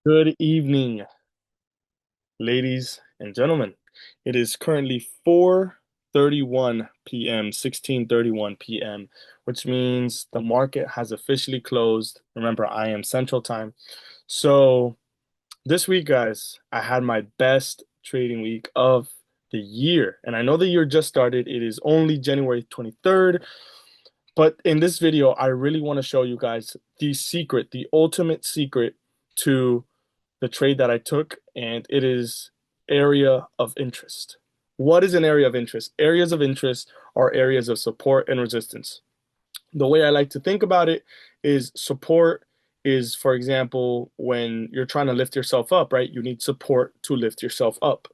Good evening, ladies and gentlemen. It is currently 4:31 p.m., 16:31 p.m., which means the market has officially closed. Remember, I am Central Time. So this week, guys, I had my best trading week of the year. And I know the year just started. It is only January 23rd. But in this video, I really want to show you guys the secret, the ultimate secret to the trade that I took, and it is area of interest. What is an area of interest? Areas of interest are areas of support and resistance. The way I like to think about it is support is, for example, when you're trying to lift yourself up, right? You need support to lift yourself up.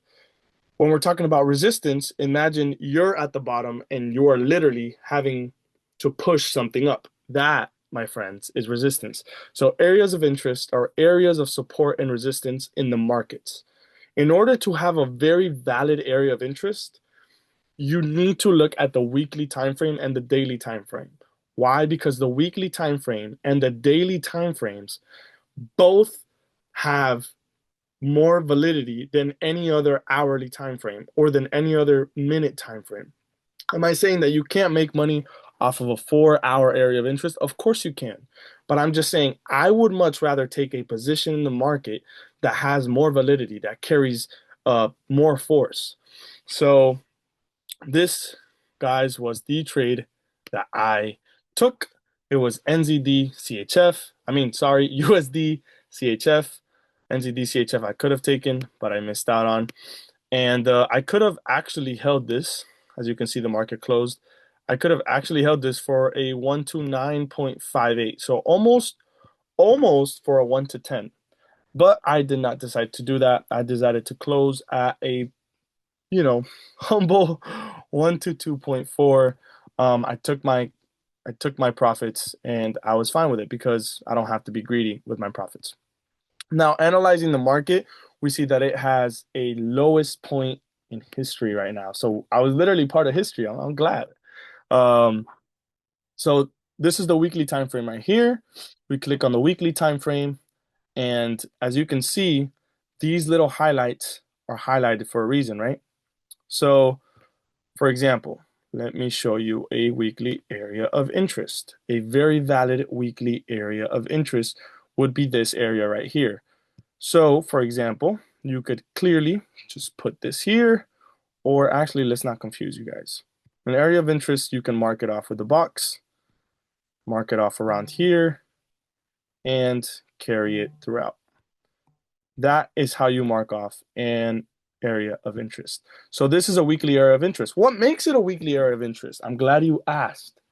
When we're talking about resistance, imagine you're at the bottom and you're literally having to push something up. That, my friends, is resistance. So areas of interest are areas of support and resistance in the markets. In order to have a very valid area of interest, you need to look at the weekly time frame and the daily time frame. Why? Because the weekly time frame and the daily time frames both have more validity than any other hourly time frame or than any other minute time frame. Am I saying that you can't make money off of a 4 hour area of interest? Of course you can. But I'm just saying I would much rather take a position in the market that has more validity, that carries more force. So this, guys, was the trade that I took. It was NZD CHF. I mean, sorry, USD CHF. NZD CHF I could have taken, but I missed out on. And I could have actually held this. As you can see, the market closed. I could have actually held this for a 129.58. So almost for a 1 to 10. But I did not decide to do that. I decided to close at a humble 1 to 2.4. I took my profits and I was fine with it because I don't have to be greedy with my profits. Now, analyzing the market, we see that it has a lowest point in history right now. So I was literally part of history. I'm glad. Um, so this is the weekly time frame right here. We click on the weekly time frame, and as you can see, these little highlights are highlighted for a reason, right? So, for example, let me show you a weekly area of interest. A very valid weekly area of interest would be this area right here. So, for example, you could clearly just put this here, or actually, let's not confuse you guys. An area of interest, you can mark it off with a box, mark it off around here, and carry it throughout. That is how you mark off an area of interest. So this is a weekly area of interest. What makes it a weekly area of interest? I'm glad you asked.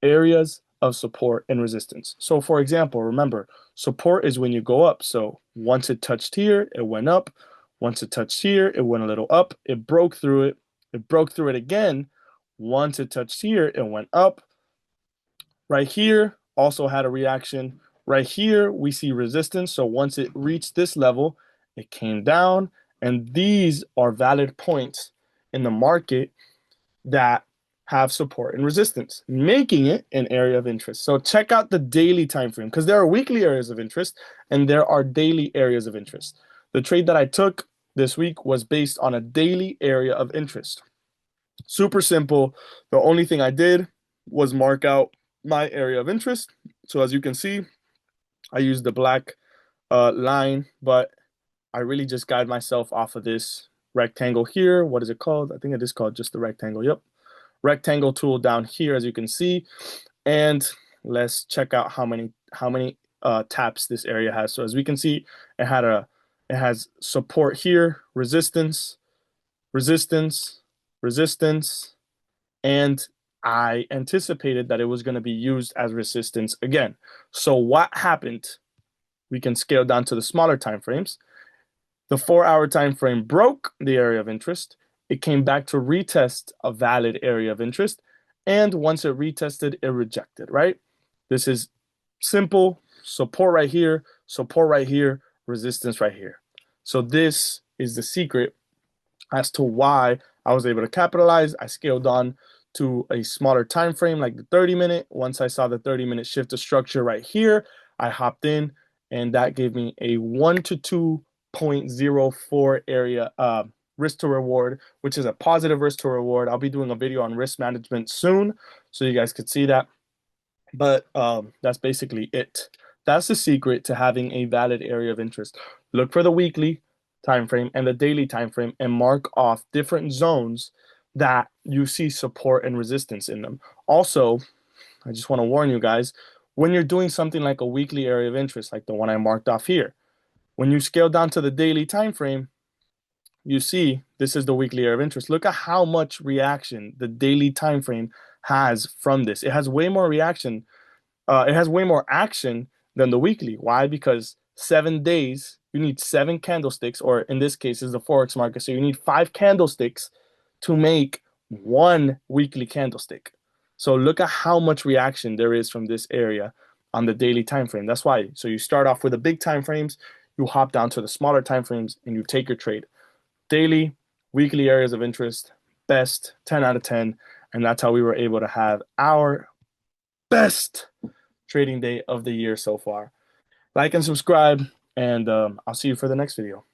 Areas of support and resistance. So for example, remember, support is when you go up. So once it touched here, it went up. Once it touched here, it went a little up. It broke through it. It broke through it again. Once it touched here, it went up. Right here, also had a reaction. Right here, we see resistance. So once it reached this level, it came down. And these are valid points in the market that have support and resistance, making it an area of interest. So check out the daily time frame because there are weekly areas of interest and there are daily areas of interest. The trade that I took this week was based on a daily area of interest. Super simple. The only thing I did was mark out my area of interest. So as you can see, I used the black line, but I really just guide myself off of this rectangle here. What is it called? I think it is called just the rectangle. Yep. Rectangle tool down here, as you can see. And let's check out how many taps this area has. So as we can see, it has support here, resistance, resistance, resistance, and I anticipated that it was going to be used as resistance again. So what happened? We can scale down to the smaller time frames. The 4 hour time frame broke the area of interest. It came back to retest a valid area of interest. And once it retested, it rejected, right? This is simple support right here, resistance right here. So this is the secret as to why I was able to capitalize. I scaled on to a smaller time frame like the 30-minute. Once I saw the 30-minute shift of structure right here, I hopped in and that gave me a 1 to 2.04 area risk to reward, which is a positive risk to reward. I'll be doing a video on risk management soon, so you guys could see that. But that's basically it. That's the secret to having a valid area of interest. Look for the weekly time frame and the daily time frame and mark off different zones that you see support and resistance in them. Also, I just want to warn you guys, when you're doing something like a weekly area of interest, like the one I marked off here, when you scale down to the daily time frame, you see this is the weekly area of interest. Look at how much reaction the daily time frame has from this. It has way more reaction. It has way more action than the weekly. Why? Because 7 days, you need 7 candlesticks, or in this case, is the forex market. So you need 5 candlesticks to make one weekly candlestick. So look at how much reaction there is from this area on the daily time frame. That's why. So you start off with the big time frames, you hop down to the smaller time frames, and you take your trade. Daily, weekly areas of interest, best 10 out of 10. And that's how we were able to have our best trading day of the year so far. Like and subscribe, and I'll see you for the next video.